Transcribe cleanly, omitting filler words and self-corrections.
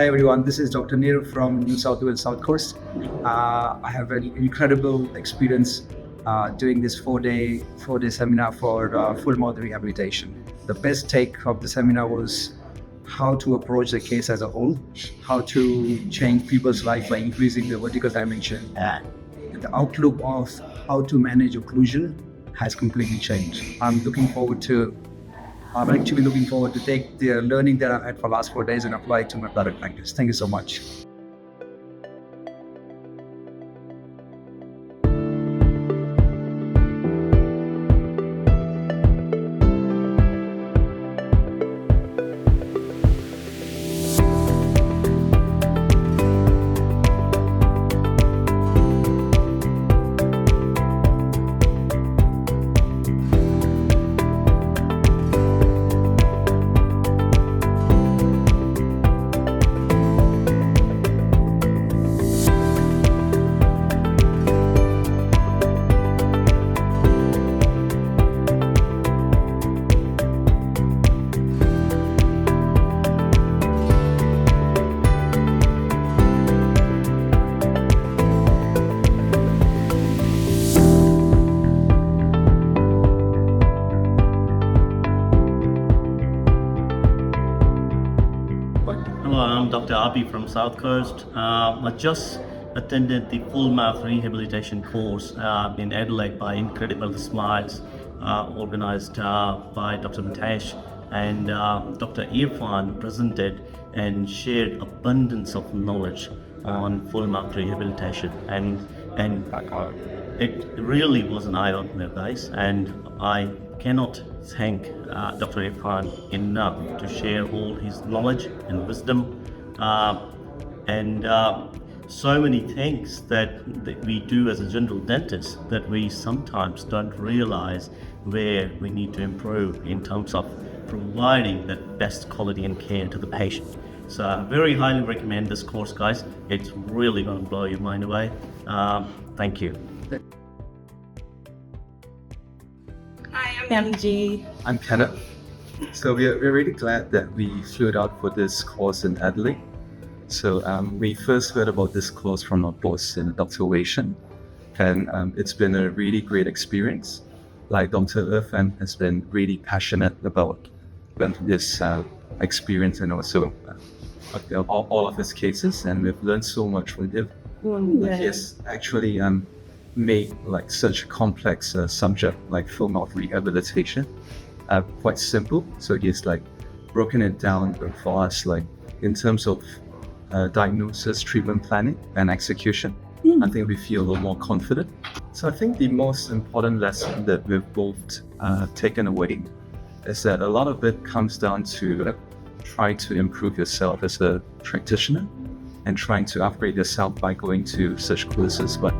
Hi everyone, this is Dr. Neer from New South Wales South Coast. I have an incredible experience doing this four-day seminar for full mouth rehabilitation. The best take of the seminar was how to approach the case as a whole, how to change people's life by increasing the vertical dimension. The outlook of how to manage occlusion has completely changed. I'm actually looking forward to take the learning that I've had for the last 4 days and apply it to my private practice. Thank you so much. Hello, I'm Dr. Abi from South Coast. I just attended the full mouth rehabilitation course in Adelaide by Incredible Smiles, organized by Dr. Mitesh, and Dr. Irfan presented and shared abundance of knowledge on full mouth rehabilitation, and it really was an eye-opener, guys, and I cannot thank Dr. Irfan enough to share all his knowledge and wisdom, and so many things that we do as a general dentist that we sometimes don't realize where we need to improve in terms of providing that best quality and care to the patient. So I very highly recommend this course, guys. It's really going to blow your mind away. Thank you. Hi, I'm MG. I'm Kenneth. So we're really glad that we flew out for this course in Adelaide. So we first heard about this course from our boss, Dr. Waishan, and it's been a really great experience. Like Dr. Irfan has been really passionate about this experience and also all of his cases, and we've learned so much from him. He has actually made like such a complex subject like full mouth rehabilitation quite simple. So he's like broken it down for us, like in terms of diagnosis, treatment planning, and execution. I think we feel a little more confident. So I think the most important lesson that we've both taken away is that a lot of it comes down to try to improve yourself as a practitioner and trying to upgrade yourself by going to such courses. But